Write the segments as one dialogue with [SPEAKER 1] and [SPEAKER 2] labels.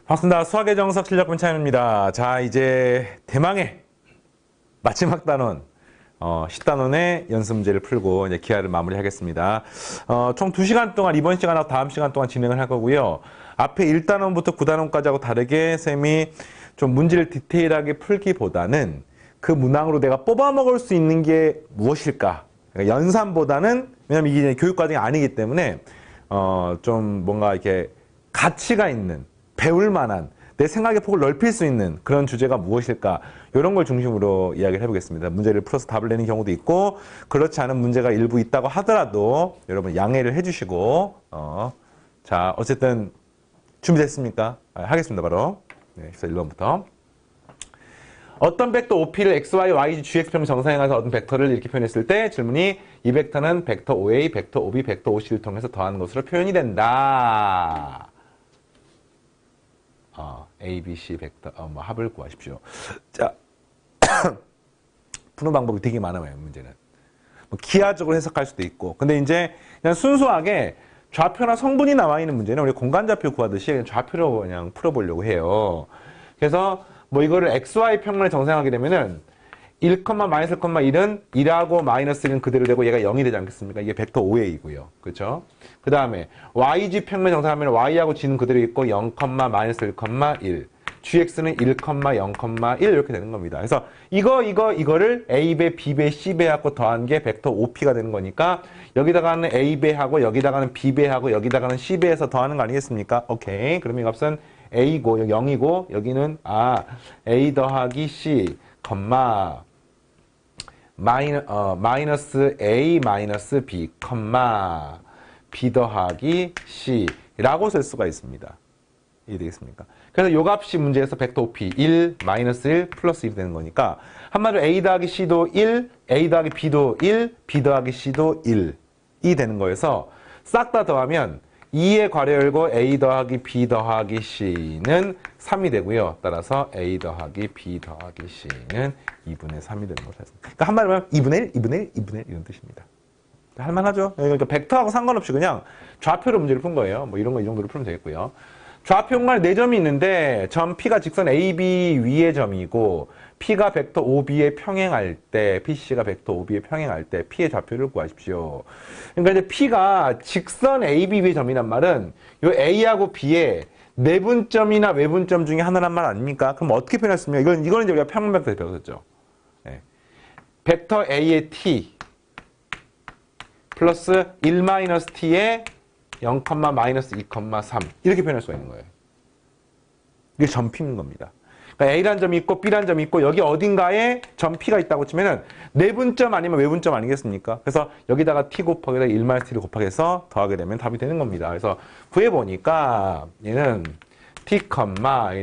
[SPEAKER 1] 반갑습니다. 수학의 정석 실력분 차연입니다. 자, 이제 대망의 마지막 단원, 10단원의 연습 문제를 풀고 이제 기하를 마무리하겠습니다. 총 2시간 동안 이번 시간하고 다음 시간 동안 진행을 할 거고요. 앞에 1단원부터 9단원까지 하고 다르게 쌤이 좀 문제를 디테일하게 풀기보다는 그 문항으로 내가 뽑아 먹을 수 있는 게 무엇일까? 그러니까 연산보다는, 왜냐면 이게 교육 과정이 아니기 때문에 좀 뭔가 이렇게 가치가 있는, 배울 만한, 내 생각의 폭을 넓힐 수 있는 그런 주제가 무엇일까? 이런 걸 중심으로 이야기를 해보겠습니다. 문제를 풀어서 답을 내는 경우도 있고, 그렇지 않은 문제가 일부 있다고 하더라도 여러분 양해를 해주시고, 자, 어쨌든 준비됐습니까? 하겠습니다, 바로. 네, 1번부터. 어떤 벡터 OP를 x, y, y, gx평 정사형에서 어떤 벡터를 이렇게 표현했을 때 질문이 이 벡터는 벡터 OA, 벡터 OB, 벡터 OC를 통해서 더하는 것으로 표현이 된다. A, B, C 벡터 합을 구하십시오. 자, 푸는 방법이 되게 많아요, 문제는. 뭐 기하적으로 해석할 수도 있고. 근데 이제 그냥 순수하게 좌표나 성분이 나와 있는 문제는 우리 공간좌표 구하듯이 그냥 좌표로 그냥 풀어보려고 해요. 그래서 뭐 이거를 XY 평면에 정사하게 되면은 1, 마이너스 1,1은 1하고 마이너스 1은 그대로 되고 얘가 0이 되지 않겠습니까? 이게 벡터 OA이고요. 그렇죠? 그 다음에 YG 평면 정사하면 Y하고 G는 그대로 있고 0, 마이너스 1,1. GX는 1, 0,1 이렇게 되는 겁니다. 그래서 이거를 A배, B배, C배 하고 더한 게 벡터 OP가 되는 거니까 여기다가는 A배하고 여기다가는 B배하고 여기다가는 C배에서 더하는 거 아니겠습니까? 오케이. 그러면 이 값은 A고 0이고 여기는 A 더하기 C, 마이너스 A 마이너스 B, B 더하기 C라고 쓸 수가 있습니다. 이해 되겠습니까? 그래서 요 값이 문제에서 벡터 OP 1, 마이너스 1, 플러스 1이 되는 거니까 한마디로 A 더하기 C도 1, A 더하기 B도 1, B 더하기 C도 1이 되는 거여서 싹 다 더하면 2의 괄호 열고 A 더하기 B 더하기 C는 3이 되고요. 따라서 A 더하기 B 더하기 C는 2분의 3이 되는 것을 했습니다. 그러니까 한마디로 하면 2분의 1, 2분의 1, 2분의 1 이런 뜻입니다. 할만하죠? 그러니까 벡터하고 상관없이 그냥 좌표로 문제를 푼 거예요. 뭐 이런 거 이 정도로 풀면 되겠고요. 좌표 공간에 4점이 있는데 점 P가 직선 AB 위의 점이고 P가 벡터 OB에 평행할 때 PC가 벡터 OB에 평행할 때 P의 좌표를 구하십시오. 그러니까 이제 P가 직선 AB 위의 점이란 말은 요 A하고 B의 내분점이나 외분점 중에 하나란 말 아닙니까? 그럼 어떻게 표현했습니까? 이거는 이제 우리가 평면 벡터에서 배웠었죠. 네. 벡터 A의 T 플러스 1-T의 0, 마이너스 2,3 이렇게 표현할 수가 있는 거예요. 이게 점 P인 겁니다. 그러니까 A라는 점이 있고 B라는 점이 있고 여기 어딘가에 점 P가 있다고 치면은 내분점 아니면 외분점 아니겠습니까? 그래서 여기다가 T 곱하기다 1-T를 곱하기해서 더하게 되면 답이 되는 겁니다. 그래서 구해보니까 얘는 T,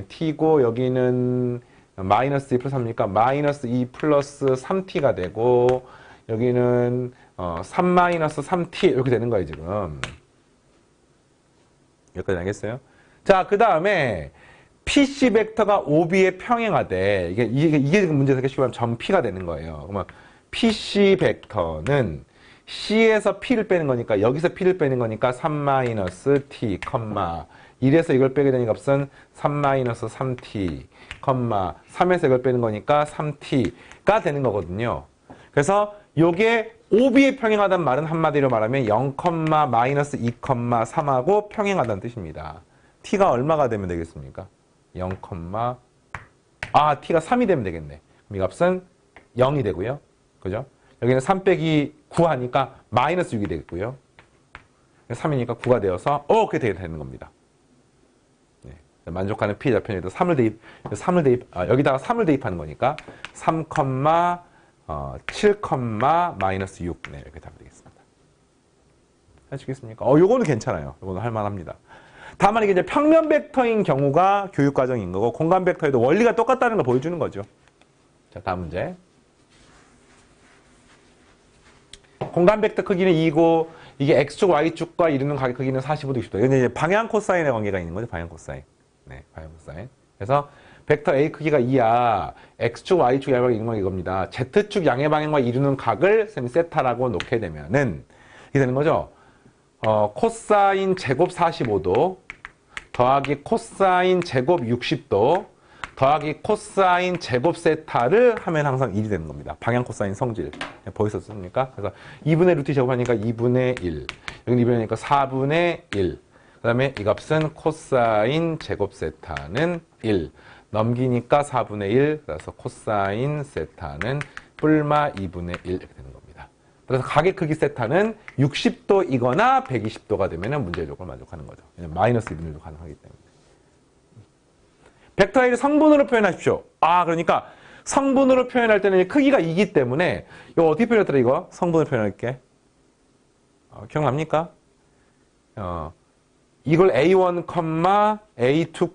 [SPEAKER 1] T고 여기는 마이너스 2 플러스 3이니까 마이너스 2 플러스 3T가 되고 여기는 3 마이너스 3T 이렇게 되는 거예요, 지금. 여기까지 알겠어요? 자, 그 다음에 PC 벡터가 OB에 평행하되 이게 지금 문제에서 쉽게 말하면 점 P가 되는 거예요. 그러면 PC 벡터는 C에서 P를 빼는 거니까 여기서 P를 빼는 거니까 3-T, 1에서 이걸 빼게 되는 값은 3-3T, 3에서 이걸 빼는 거니까 3T가 되는 거거든요. 그래서 요게 OB에 평행하다는 말은 한마디로 말하면 0, 마이너스 2,3하고 평행하다는 뜻입니다. T가 얼마가 되면 되겠습니까? 0, T가 3이 되면 되겠네. 그럼 이 값은 0이 되고요. 그죠? 여기는 3 빼기 9 하니까 마이너스 6이 되겠고요. 3이니까 9가 되어서 그렇게 되는 겁니다. 네. 만족하는 P 좌표에도 3을 대입, 여기다가 3을 대입하는 거니까 3, 7, 마이너스 6. 네, 이렇게 답이 되겠습니다. 하시겠습니까? 요거는 괜찮아요. 요거는 할만합니다. 다만 이게 이제 평면 벡터인 경우가 교육 과정인 거고, 공간 벡터에도 원리가 똑같다는 걸 보여주는 거죠. 자, 다음 문제. 공간 벡터 크기는 2고, 이게 X축, Y축과 이루는 가격 크기는 45도, 60도. 이건 이제 방향 코사인의 관계가 있는 거죠. 방향 코사인. 네, 방향 코사인. 그래서 벡터 A 크기가 2야. X축, Y축 양의 방향 이루는 건 이겁니다. Z축 양의 방향과 이루는 각을 쌤이 세타라고 놓게 되면은 이게 되는 거죠. 코사인 제곱 45도 더하기 코사인 제곱 60도 더하기 코사인 제곱 세타를 하면 항상 1이 되는 겁니다. 방향 코사인 성질. 보이셨습니까? 그래서 2분의 루트 제곱하니까 2분의 1. 여기 2분의 1이니까 4분의 1. 그 다음에 이 값은 코사인 제곱 세타는 1. 넘기니까 4분의 1. 그래서 코사인 세타는 뿔마 2분의 1 이렇게 되는 겁니다. 그래서 각의 크기 세타는 60도이거나 120도가 되면 문제의 조건을 만족하는 거죠. 왜냐면 마이너스 2분의 1도 가능하기 때문에. 벡터 A를 성분으로 표현하십시오. 그러니까 성분으로 표현할 때는 크기가 2기 때문에 이거 어떻게 표현했더라 이거? 성분으로 표현할게. 기억납니까? 이걸 A1, A2,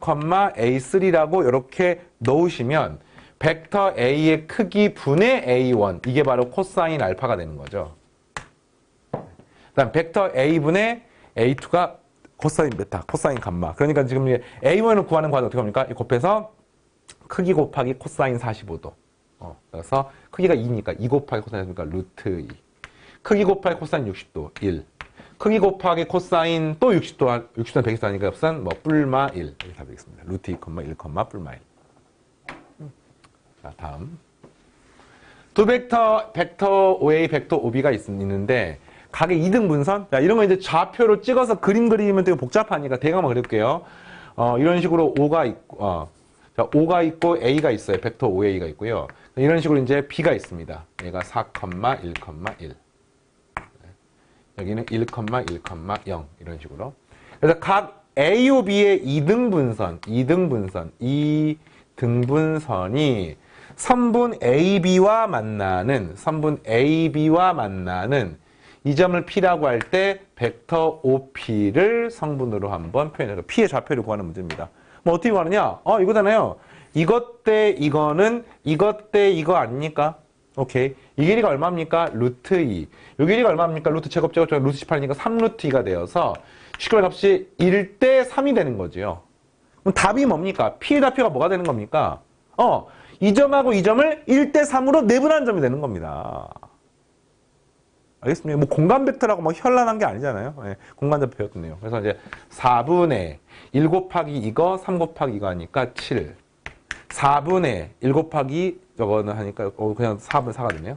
[SPEAKER 1] A3라고 이렇게 넣으시면 벡터 A의 크기 분의 A1 이게 바로 코사인 알파가 되는 거죠. 그다음 벡터 A분의 A2가 코사인 베타, 코사인 감마. 그러니까 지금 A1을 구하는 과정 어떻게 합니까? 곱해서 크기 곱하기 코사인 45도. 그래서 크기가 2니까 2 곱하기 코사인 45도니까 루트 2. 크기 곱하기 코사인 60도 1. 크기 곱하기 코사인 또 60도, 60도는 120도 하니까 값은 뿔마 1. 이렇게 답이 되겠습니다. 루트 2, 1, 뿔마 1. 자, 다음. 두 벡터 OA, 벡터 OB가 있는데 각의 이등분선? 자, 이런 거 이제 좌표로 찍어서 그림 그리면 되게 복잡하니까 대강만 그릴게요. 이런 식으로 O가 있고, 자, O가 있고 A가 있어요. 벡터 OA가 있고요. 이런 식으로 이제 B가 있습니다. 얘가 4, 1, 1. 여기는 1, 1, 0 이런 식으로. 그래서 각 A, B의 이등분선이 선분 AB와 만나는 이 점을 P라고 할 때 벡터 OP를 성분으로 한번 표현해서 P의 좌표를 구하는 문제입니다. 뭐 어떻게 구하느냐? 이거잖아요. 이것 대 이거는 이것 대 이거 아닙니까? 오케이. 이 길이가 얼마입니까? 루트 2. 이 길이가 얼마입니까? 루트 제곱 루트 18이니까 3루트 2가 되어서 시끄러 값이 1대 3이 되는 거지요. 그럼 답이 뭡니까? P의 좌표가 뭐가 되는 겁니까? 이 점하고 이 점을 1대 3으로 내분한 점이 되는 겁니다. 알겠습니까? 뭐 공간 벡터라고 막 현란한 게 아니잖아요. 네, 공간적 배웠네요. 그래서 이제 4분의 1 곱하기 이거, 3 곱하기 이거 하니까 7. 4분의 1 곱하기 저거는 하니까 그냥 4분의 4가 되네요.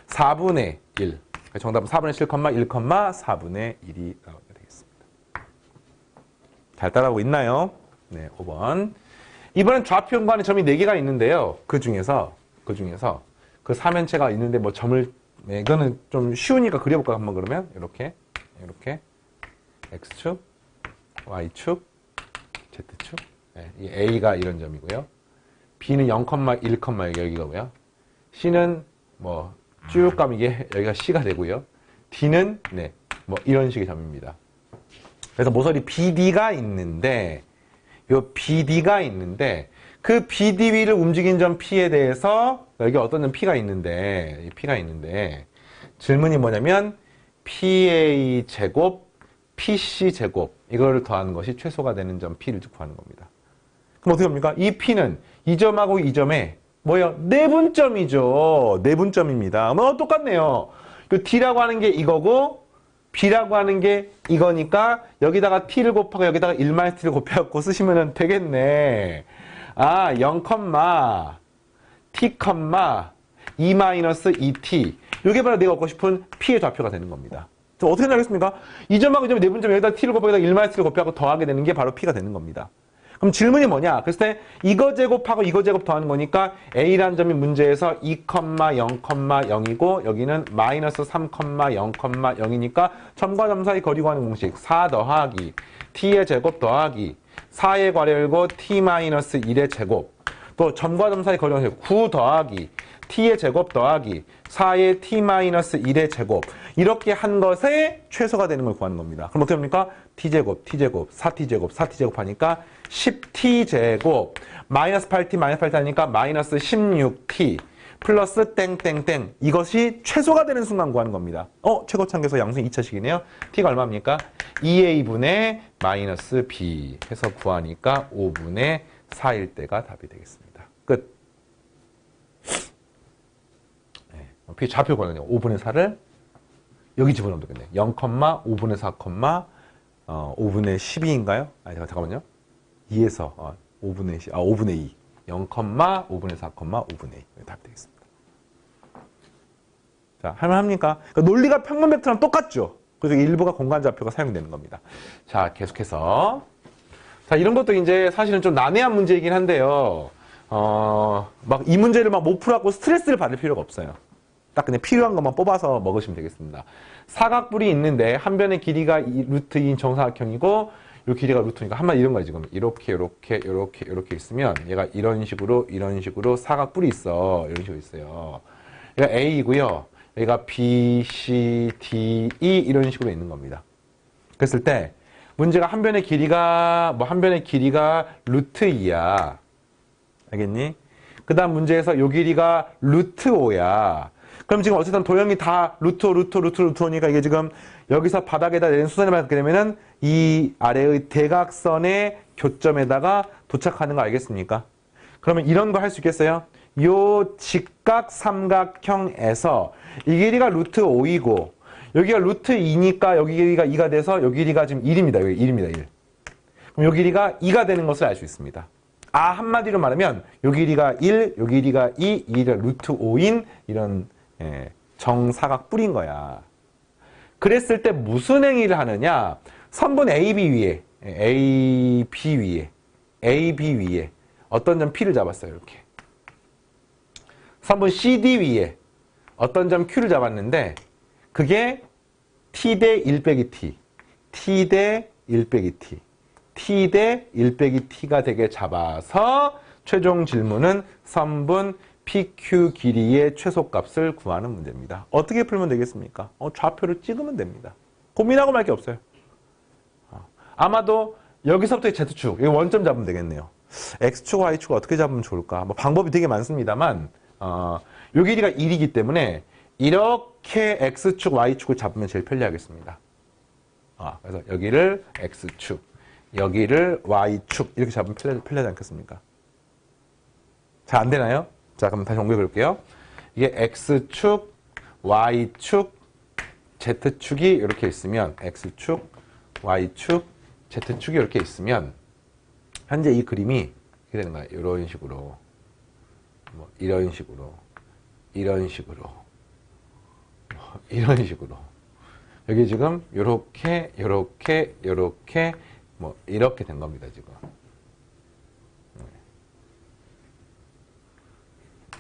[SPEAKER 1] 4분의 1. 정답은 4분의 7, 1, 4분의 1이 나오게 되겠습니다. 잘 따라하고 있나요? 네, 5번. 이번엔 좌표 연관에 점이 4개가 있는데요. 그 중에서 그 사면체가 있는데 뭐 점을 이거는 좀 쉬우니까 그려볼까 한번 그러면 이렇게 X축, Y축, Z축. 네, 이 A가 이런 점이고요. B는 0, 1, 여기가고요. C는 뭐 쭉 가면 이게 여기가 C가 되고요. D는 뭐 이런 식의 점입니다. 그래서 모서리 BD가 있는데 그 BD 위를 움직인 점 P에 대해서 여기 어떤 점 P가 있는데 질문이 뭐냐면 PA 제곱, PC 제곱 이거를 더하는 것이 최소가 되는 점 P를 구하는 겁니다. 그럼 어떻게 합니까? 이 P는 이 점하고 이 점에 뭐예요? 내분점이죠. 내분점입니다. 뭐 똑같네요. 그 D라고 하는 게 이거고 B라고 하는 게 이거니까 여기다가 T를 곱하고 여기다가 1-T를 곱해갖고 쓰시면 되겠네. 0, T, 2-2T. 이게 바로 내가 얻고 싶은 P의 좌표가 되는 겁니다. 어떻게 나겠습니까? 이 점하고 이 점의 내분점 여기다 T를 곱하고 여기다 1-T를 곱해갖고 더하게 되는 게 바로 P가 되는 겁니다. 그럼 질문이 뭐냐? 그랬을 때 이거 제곱하고 이거 제곱 더하는 거니까 A라는 점이 문제에서 2, 0,0이고 여기는 마이너스 3, 0,0이니까 점과 점 사이 거리 구하는 공식 4 더하기 T의 제곱 더하기 4의 괄호 열고 T-1의 제곱 또 점과 점 사이 거리 구하는 공식 9 더하기 T의 제곱 더하기 4의 T-1의 제곱 이렇게 한 것에 최소가 되는 걸 구하는 겁니다. 그럼 어떻게 합니까? T제곱, 4T제곱 하니까 10T제곱 마이너스 8T 하니까 마이너스 16T 플러스 땡땡땡 이것이 최소가 되는 순간 구하는 겁니다. 최고창계수 양수는 2차식이네요. T가 얼마입니까? 2A분의 마이너스 B 해서 구하니까 5분의 4일 때가 답이 되겠습니다. 끝. P 좌표 구하는요. 5분의 4를 여기 집어넣으면 되겠네. 0, 5분의 4, 5분의 12인가요? 잠깐만요. 2에서 5분의 2. 0,5분의 4, 5분의 2. 답이 되겠습니다. 자, 할만합니까? 그러니까 논리가 평면 벡터랑 똑같죠? 그래서 일부가 공간좌표가 사용되는 겁니다. 자, 계속해서. 자, 이런 것도 이제 사실은 좀 난해한 문제이긴 한데요. 막 이 문제를 막 못 풀어갖고 스트레스를 받을 필요가 없어요. 딱 그냥 필요한 것만 뽑아서 먹으시면 되겠습니다. 사각뿔이 있는데 한 변의 길이가 루트 2인 정사각형이고 이 길이가 루트니까 한마디 이런 거예요. 지금 이렇게 있으면 얘가 이런 식으로 사각뿔이 있어. 이런 식으로 있어요. 얘가 A이고요. 얘가 B, C, D, E 이런 식으로 있는 겁니다. 그랬을 때 문제가 한 변의 길이가 루트 2야. 알겠니? 그 다음 문제에서 요 길이가 루트 5야. 그럼 지금 어쨌든 도형이 다 루트 5니까 이게 지금 여기서 바닥에다 내린 수선을 받게 되면은 이 아래의 대각선의 교점에다가 도착하는 거 알겠습니까? 그러면 이런 거 할 수 있겠어요? 요 직각 삼각형에서 이 길이가 루트 5이고 여기가 루트 2니까 여기 길이가 2가 돼서 여기 길이가 지금 1입니다. 여기 1입니다. 1. 그럼 여기 길이가 2가 되는 것을 알 수 있습니다. 한마디로 말하면 요 길이가 1, 요 길이가 2, 이 길이가 루트 5인 이런 정사각뿔인 거야. 그랬을 때 무슨 행위를 하느냐? 선분 AB 위에 어떤 점 P를 잡았어요. 이렇게. 선분 CD 위에 어떤 점 Q를 잡았는데 그게 T 대 1 빼기 T, T 대 1 빼기 T, T 대 1 빼기 T가 되게 잡아서 최종 질문은 선분 PQ 길이의 최소값을 구하는 문제입니다. 어떻게 풀면 되겠습니까? 좌표를 찍으면 됩니다. 고민하고 말 게 없어요. 아마도 여기서부터 Z축, 이거 원점 잡으면 되겠네요. X축, Y축 어떻게 잡으면 좋을까? 뭐 방법이 되게 많습니다만 요 길이가 1이기 때문에 이렇게 X축, Y축을 잡으면 제일 편리하겠습니다. 그래서 여기를 X축, 여기를 Y축 이렇게 잡으면 편리하지 않겠습니까? 잘 안 되나요? 자, 그럼 다시 옮겨 볼게요. 이게 X축, Y축, Z축이 이렇게 있으면 X축, Y축, Z축이 이렇게 있으면 현재 이 그림이 이렇게 되는 거예요. 이런 식으로. 이런 식으로. 여기 지금 이렇게 된 겁니다, 지금.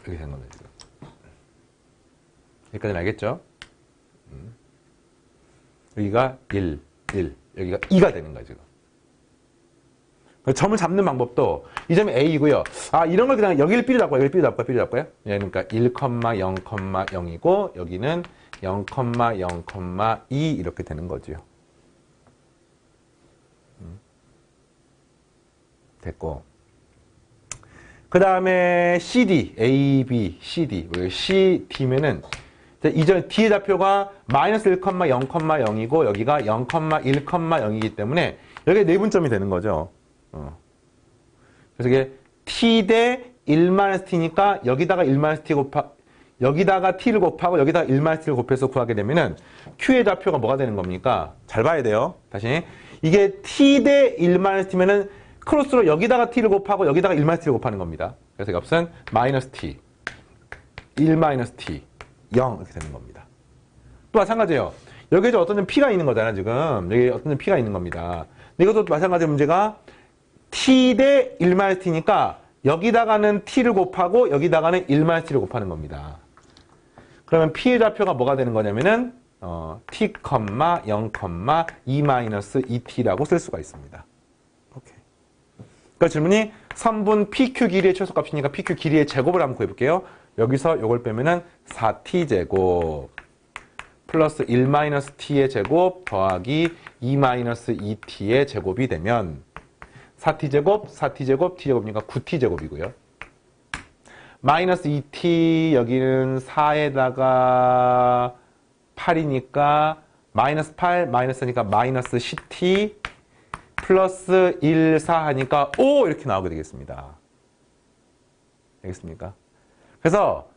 [SPEAKER 1] 이렇게 된 겁니다, 지금. 여기까지는 알겠죠? 여기가 1, 여기가 2가 되는 거야, 지금. 점을 잡는 방법도 이 점이 A이고요. 이런 걸 그냥 여기를 B로 잡고요. 그러니까 1,0,0,0이고 여기는 0,0,2 이렇게 되는 거죠. 됐고. 그 다음에 CD, A, B, CD. CD면은 이전 D의 좌표가 마이너스 1,0,0이고 여기가 0,1,0이기 때문에 여기에 내분점이 되는 거죠. 그래서 이게 T 대 1-T니까 여기다가 1-T 여기다가 T를 곱하고 여기다가 1-T를 곱해서 구하게 되면은 Q의 좌표가 뭐가 되는 겁니까? 잘 봐야 돼요. 다시. 이게 T 대 1-T면은 크로스로 여기다가 T를 곱하고 여기다가 1-T를 곱하는 겁니다. 그래서 값은 -T, 1-T, 0 이렇게 되는 겁니다. 또 마찬가지예요. 여기에 어떤 점 P가 있는 거잖아, 지금. 여기 어떤 점 P가 있는 겁니다. 이것도 마찬가지 문제가 T 대 1-T니까 여기다가는 T를 곱하고 여기다가는 1-T를 곱하는 겁니다. 그러면 P의 좌표가 뭐가 되는 거냐면은 T, 0,2-2T라고 쓸 수가 있습니다. 오케이. 그러니까 질문이 선분 PQ 길이의 최소값이니까 PQ 길이의 제곱을 한번 구해볼게요. 여기서 요걸 빼면은 4T제곱 플러스 1-T의 제곱 더하기 2-2T의 제곱이 되면 4T제곱, T제곱이니까 9T제곱이고요. 마이너스 2T 여기는 4에다가 8이니까 마이너스 8, 마이너스니까 마이너스 10T 플러스 1, 4 하니까 5 이렇게 나오게 되겠습니다. 알겠습니까? 그래서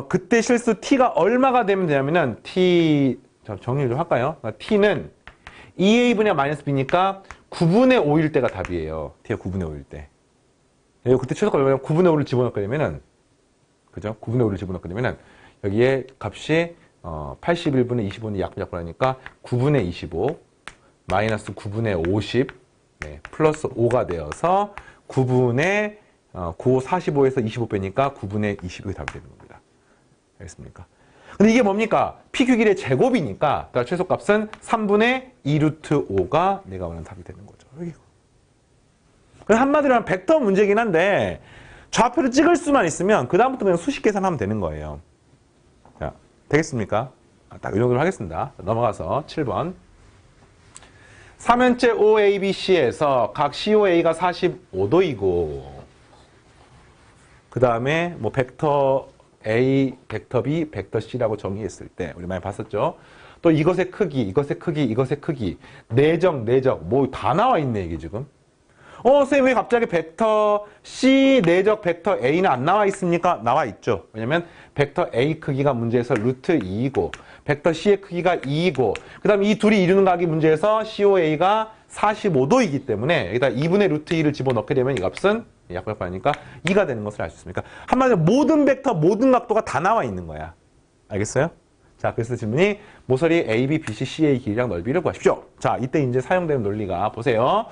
[SPEAKER 1] 그때 실수 T가 얼마가 되면 되냐면은 T 정리 좀 할까요? T는 2A분의 마이너스 B니까 9분의 5일 때가 답이에요. t가 9분의 5일 때. 그때 최소가 얼마냐면 9분의 5를 집어넣게 되면은, 그죠? 9분의 5를 집어넣게 되면은, 여기에 값이 81분의 25는 약분하니까 9분의 25 마이너스 9분의 50 네, 플러스 5가 되어서 9분의 9, 45에서 25 빼니까 9분의 20이 답이 되는 겁니다. 알겠습니까? 근데 이게 뭡니까? PQ길의 제곱이니까 그러니까 최소값은 3분의 2 루트 5가 내가 원하는 답이 되는 거죠. 그래서 한마디로 하면 벡터 문제긴 한데 좌표를 찍을 수만 있으면 그 다음부터 그냥 수식 계산하면 되는 거예요. 자, 되겠습니까? 딱 이 정도로 하겠습니다. 넘어가서 7번. 3현재 OABC에서 각 COA가 45도이고 그 다음에 뭐 벡터 A, 벡터 B, 벡터 C라고 정의했을 때 우리 많이 봤었죠. 또 이것의 크기, 이것의 크기, 이것의 크기, 내적, 뭐 다 나와 있네 이게 지금. 선생님 왜 갑자기 벡터 C, 내적 벡터 A는 안 나와 있습니까? 나와 있죠. 왜냐면 벡터 A 크기가 문제에서 루트 2이고 벡터 C의 크기가 2이고 그 다음에 이 둘이 이루는 각이 문제에서 COA가 45도이기 때문에 여기다 2분의 루트 2를 집어넣게 되면 이 값은 약분하니까 2가 되는 것을 알 수 있습니까? 한마디로 모든 벡터, 모든 각도가 다 나와 있는 거야. 알겠어요? 자, 그래서 질문이 모서리 AB, BC, CA 길이랑 넓이를 구하십시오. 자, 이때 이제 사용되는 논리가 보세요.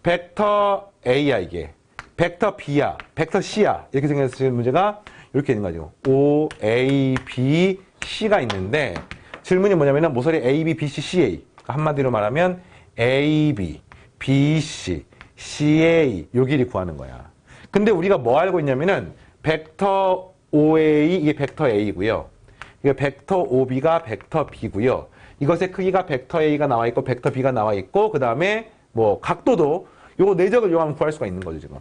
[SPEAKER 1] 벡터 A야 이게. 벡터 B야. 벡터 C야. 이렇게 생겨서 지금 문제가 이렇게 있는 거죠. O, A, B, C가 있는데 질문이 뭐냐면은 모서리 A, B, B, C, CA. 한마디로 말하면 A, B, B, C, CA 요 길이 구하는 거야. 근데 우리가 뭐 알고 있냐면은 벡터 OA 이게 벡터 A고요. 이게 벡터 OB가 벡터 B고요. 이것의 크기가 벡터 A가 나와 있고 벡터 B가 나와 있고 그 다음에 뭐 각도도 요거 내적을 이용하면 구할 수가 있는 거죠 지금.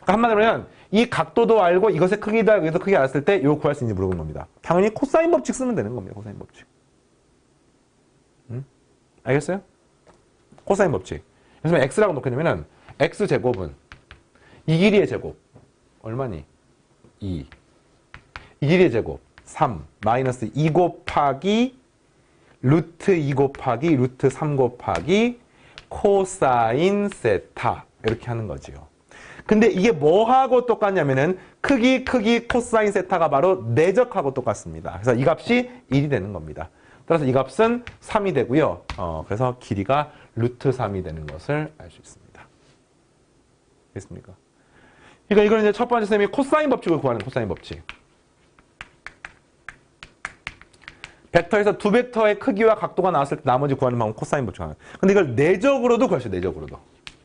[SPEAKER 1] 그러니까 한마디로 하면 이 각도도 알고 이것의 크기다 여기서 크기 알았을 때 이거 구할 수 있는지 물어보는 겁니다. 당연히 코사인 법칙 쓰면 되는 겁니다. 코사인 법칙. 알겠어요? 코사인 법칙. 그래서 x라고 놓게 되면은 x제곱은 이 길이의 제곱 얼마니? 2. 이 길이의 제곱 3 마이너스 2 곱하기 루트 2 곱하기 루트 3 곱하기 코사인 세타 이렇게 하는 거지요. 근데 이게 뭐하고 똑같냐면은 크기 코사인 세타가 바로 내적하고 똑같습니다. 그래서 이 값이 1이 되는 겁니다. 따라서 이 값은 3이 되고요. 그래서 길이가 루트 3이 되는 것을 알 수 있습니다. 됐습니까? 그러니까 이거는 이제 첫 번째 쌤이 코사인 법칙을 구하는 코사인 법칙. 벡터에서 두 벡터의 크기와 각도가 나왔을 때 나머지 구하는 방법 코사인 법칙 하는. 근데 이걸 내적으로도 구할 수 있어요.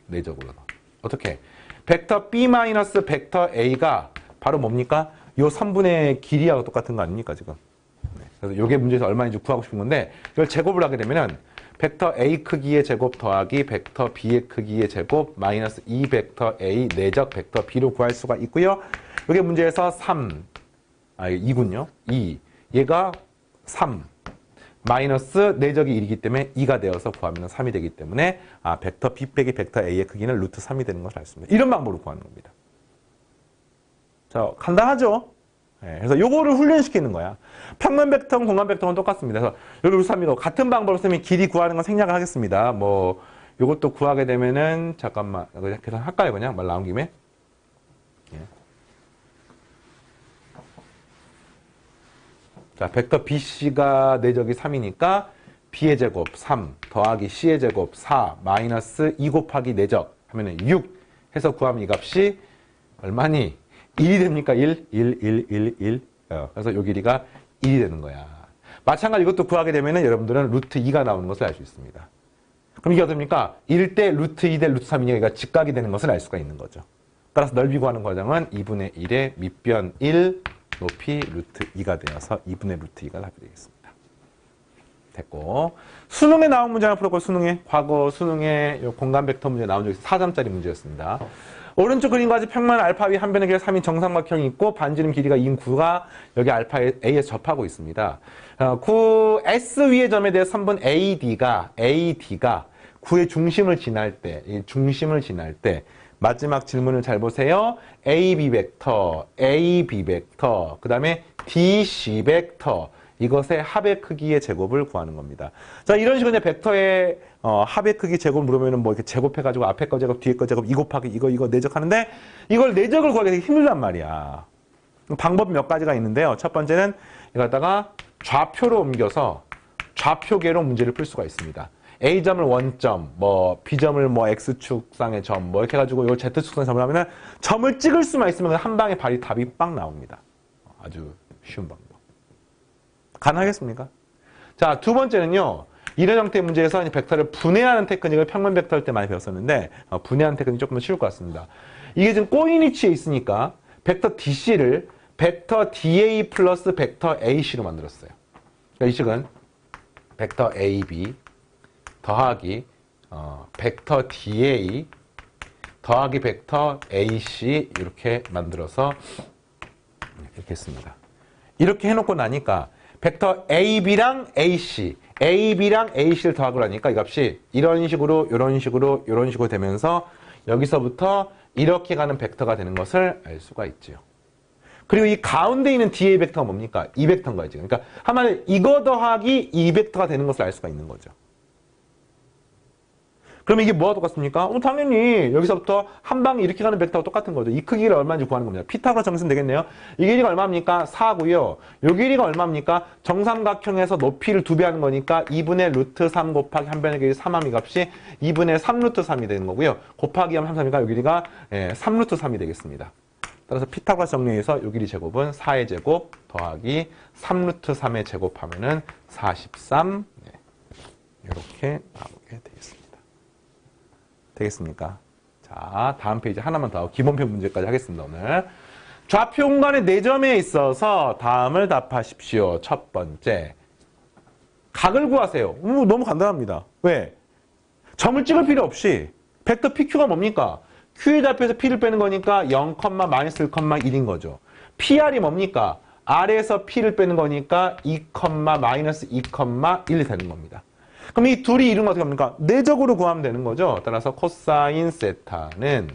[SPEAKER 1] 내적으로도. 어떻게? 벡터 B 마이너스 벡터 A가 바로 뭡니까? 요 3분의 길이하고 똑같은 거 아닙니까 지금? 네. 그래서 요게 문제에서 얼마인지 구하고 싶은 건데 이걸 제곱을 하게 되면은 벡터 A 크기의 제곱 더하기 벡터 B의 크기의 제곱 마이너스 2 벡터 A 내적 벡터 B로 구할 수가 있고요. 요게 문제에서 2군요. 2. 얘가 3. 마이너스 내적이 1이기 때문에 2가 되어서 구하면 3이 되기 때문에 벡터 B 빼기 벡터 A의 크기는 루트 3이 되는 것을 알 수 있습니다. 이런 방법으로 구하는 겁니다. 자, 간단하죠? 네, 그래서 요거를 훈련시키는 거야. 평면 벡터는 공간 벡터는 똑같습니다. 그래서 여기 루트 3이고 같은 방법으로 쓰면 길이 구하는 건 생략을 하겠습니다. 뭐 요것도 구하게 되면은 잠깐만 계산할까요 그냥 말 나온 김에? 예. 자, 벡터 BC가 내적이 3이니까 B의 제곱 3 더하기 C의 제곱 4 마이너스 2 곱하기 내적 하면은 6 해서 구하면 이 값이 얼마니? 1이 됩니까? 1. 그래서 요 길이가 1이 되는 거야. 마찬가지 이것도 구하게 되면은 여러분들은 루트 2가 나오는 것을 알 수 있습니다. 그럼 이게 어떻습니까? 1 대 루트 2 대 루트 3이니까 직각이 되는 것을 알 수가 있는 거죠. 따라서 넓이 구하는 과정은 2분의 1의 밑변 1 높이 루트 2가 되어서 2분의 루트 2가 답이 되겠습니다. 됐고 수능에 나온 문제 하나 풀었고 과거 수능에 공간 벡터 문제 나온 적이 4점짜리 문제였습니다. 오른쪽 그림과 같이 평면 알파 위 한 변의 길이 3인 정삼각형이 있고 반지름 길이가 2인 9가 여기 알파 A에서 접하고 있습니다. 구 S 위의 점에 대해 3분 AD가 9의 중심을 지날 때 마지막 질문을 잘 보세요. AB 벡터, 그 다음에 DC 벡터 이것의 합의 크기의 제곱을 구하는 겁니다. 자, 이런 식으로 이제 벡터의 합의 크기 제곱 물으면은 뭐 이렇게 제곱해가지고 앞에 거 제곱, 뒤에 거 제곱, 2 곱하기 이거 내적하는데 이걸 내적을 구하기 되게 힘들단 말이야. 방법 몇 가지가 있는데요. 첫 번째는 이거 갖다가 좌표로 옮겨서 좌표계로 문제를 풀 수가 있습니다. A점을 원점, 뭐 B점을 뭐 X축상의 점, 뭐 이렇게 해가지고 이걸 Z축상의 점을 하면은 점을 찍을 수만 있으면 한 방에 답이 빵 나옵니다. 아주 쉬운 방법. 가능하겠습니까? 자, 두 번째는요. 이런 형태의 문제에서 벡터를 분해하는 테크닉을 평면 벡터 할 때 많이 배웠었는데 분해하는 테크닉이 조금 더 쉬울 것 같습니다. 이게 지금 꼬인 위치에 있으니까 벡터 DC를 벡터 DA 플러스 벡터 AC로 만들었어요. 그러니까 이 식은 벡터 AB 더하기 벡터 DA 더하기 벡터 AC 이렇게 만들어서 이렇게 했습니다. 이렇게 해놓고 나니까 벡터 AB랑 AB랑 AC를 더하고 나니까 이 값이 이런 식으로 이런 식으로 되면서 여기서부터 이렇게 가는 벡터가 되는 것을 알 수가 있죠. 그리고 이 가운데 있는 DA 벡터가 뭡니까? 이 벡터인 거예요, 지금. 그러니까 한마디로 이거 더하기 이 벡터가 되는 것을 알 수가 있는 거죠. 그러면 이게 뭐가 똑같습니까? 당연히 여기서부터 한 방에 이렇게 가는 벡터가 똑같은 거죠. 이 크기를 얼마인지 구하는 겁니다. 피타고라 정리는 되겠네요. 이 길이가 얼마입니까? 4고요. 이 길이가 얼마입니까? 정삼각형에서 높이를 2배 하는 거니까 2분의 루트 3 곱하기 한 변의 길이 3함 이 값이 2분의 3 루트 3이 되는 거고요. 곱하기 하면 3, 3이니까 이 길이가 3 루트 3이 되겠습니다. 따라서 피타고라 정리에서 이 길이 제곱은 4의 제곱 더하기 3 루트 3의 제곱하면은 43 이렇게 나오게 되겠습니다. 되겠습니까? 자, 다음 페이지 하나만 더 기본표 문제까지 하겠습니다. 오늘 좌표 공간의 4점에 있어서 다음을 답하십시오. 첫 번째, 각을 구하세요. 너무 간단합니다. 왜? 점을 찍을 필요 없이 벡터 PQ가 뭡니까? Q의 좌표에서 P를 빼는 거니까 0, 마이너스 1,1인 거죠. PR이 뭡니까? R에서 P를 빼는 거니까 2, 마이너스 2,1이 되는 겁니다. 그럼 이 둘이 이루는 거 어떻게 합니까? 내적으로 구하면 되는 거죠. 따라서 코사인 세타는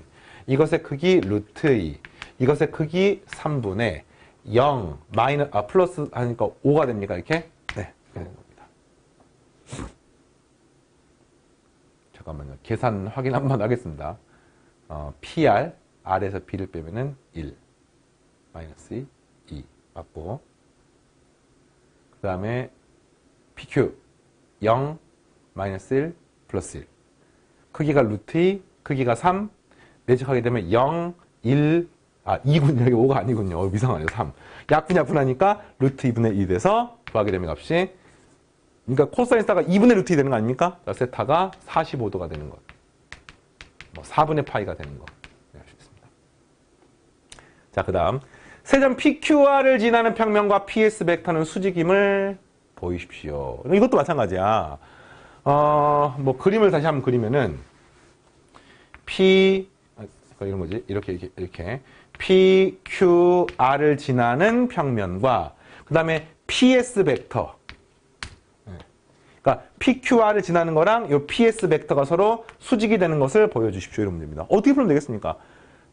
[SPEAKER 1] 이것의 크기 루트 2, 이것의 크기 3분의 0, 플러스 하니까 5가 됩니까? 이렇게? 네, 이렇게 되는 겁니다. 잠깐만요. 계산 확인 한번 하겠습니다. PR, R에서 B를 빼면은 1, 마이너스 2 맞고, 그 다음에 PQ 0, 마이너스 1, 플러스 1. 크기가 루트 2, 크기가 3. 내적하게 되면 0, 1, 2군요. 여기 5가 아니군요. 이상하네요. 3. 약분하니까 루트 2분의 2 돼서 구하게 되면 값이. 그러니까 코사인 세타가 2분의 루트 2 되는 거 아닙니까? 세타가 45도가 되는 것. 4분의 파이가 되는 거. 네, 알겠습니다. 자, 그 다음. 세점 PQR을 지나는 평면과 PS 벡터는 수직임을 보이십시오. 이것도 마찬가지야. 그림을 다시 한번 그리면은, 이런 거지. 이렇게. PQR을 지나는 평면과, 그 다음에 PS 벡터. 그러니까 PQR을 지나는 거랑 이 PS 벡터가 서로 수직이 되는 것을 보여주십시오. 이런 문제입니다. 어떻게 풀면 되겠습니까?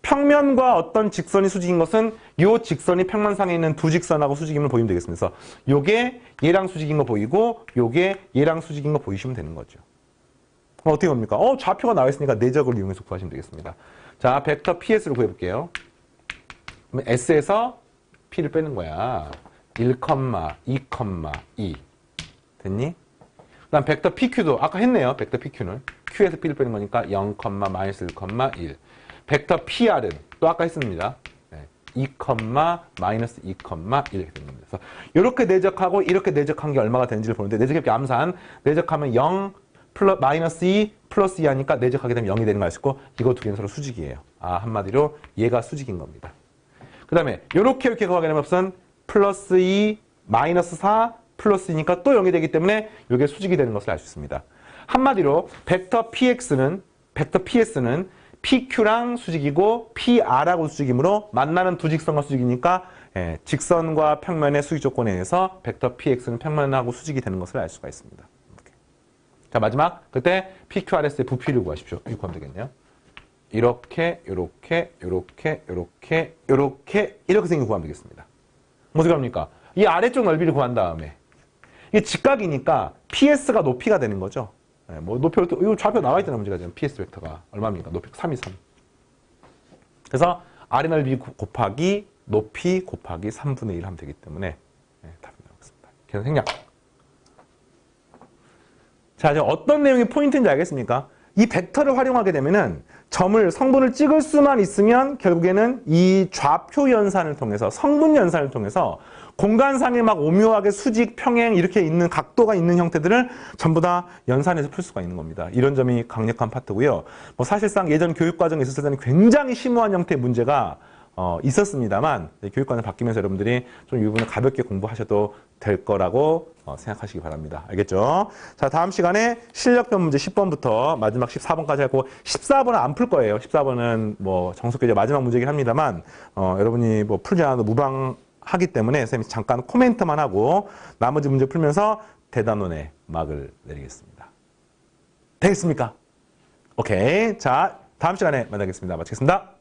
[SPEAKER 1] 평면과 어떤 직선이 수직인 것은 이 직선이 평면상에 있는 두 직선하고 수직임을 보이면 되겠습니다. 그래서 요게 얘랑 수직인 거 보이고 요게 얘랑 수직인 거 보이시면 되는 거죠. 그럼 어떻게 봅니까? 좌표가 나와 있으니까 내적을 이용해서 구하시면 되겠습니다. 자, 벡터 PS를 구해볼게요. 그럼 S에서 P를 빼는 거야. 1, 2, 2. 됐니? 그 다음 벡터 PQ도 아까 했네요. 벡터 PQ는 Q에서 P를 빼는 거니까 0, 마이너스 1, 1. 벡터 PR은 또 아까 했습니다. 2, 마이너스 2, 1 이렇게 되는 겁니다. 그래서 이렇게 내적하고 이렇게 내적한 게 얼마가 되는지를 보는데 내적해볼게 암산. 내적하면 0, 마이너스 2, 플러스 2 하니까 내적하게 되면 0이 되는 거 아시고 이거 두 개는 서로 수직이에요. 한마디로 얘가 수직인 겁니다. 그 다음에 이렇게 구하게 되면 무슨 플러스 2, 마이너스 4, 플러스 2니까 또 0이 되기 때문에 이게 수직이 되는 것을 알 수 있습니다. 한마디로 벡터 PS는 PQ랑 수직이고 PR하고 수직이므로 만나는 두 직선과 수직이니까 직선과 평면의 수직 조건에 의해서 벡터 PX는 평면하고 수직이 되는 것을 알 수가 있습니다. 이렇게. 자, 마지막 그때 PQRS의 부피를 구하십시오. 이렇게 하면 되겠네요. 이렇게 생긴 거 구하면 되겠습니다. 어떻게 합니까? 이 아래쪽 넓이를 구한 다음에 이게 직각이니까 PS가 높이가 되는 거죠. 네, 뭐 높이 이거 좌표 나와 있잖아요. 문제가 지금 PS 벡터가 얼마입니까? 높이 323. 그래서 아래 넓이 곱하기 높이 곱하기 3분의 1 하면 되기 때문에 네, 답이 나오겠습니다. 계산 생략. 자, 이제 어떤 내용이 포인트인지 알겠습니까? 이 벡터를 활용하게 되면은 점을 성분을 찍을 수만 있으면 결국에는 이 좌표 연산을 통해서 성분 연산을 통해서 공간상에 막 오묘하게 수직, 평행 이렇게 있는 각도가 있는 형태들을 전부 다 연산해서 풀 수가 있는 겁니다. 이런 점이 강력한 파트고요. 뭐 사실상 예전 교육과정에 있었을 때는 굉장히 심오한 형태의 문제가 있었습니다만 교육관을 바뀌면서 여러분들이 좀 이 부분을 가볍게 공부하셔도 될 거라고 생각하시기 바랍니다. 알겠죠? 자, 다음 시간에 실력편 문제 10번부터 마지막 14번까지 하고 14번은 안 풀 거예요. 14번은 뭐 정석교재 마지막 문제이긴 합니다만 여러분이 뭐 풀지 않아도 무방하기 때문에 선생님이 잠깐 코멘트만 하고 나머지 문제 풀면서 대단원의 막을 내리겠습니다. 되겠습니까? 오케이. 자, 다음 시간에 만나겠습니다. 마치겠습니다.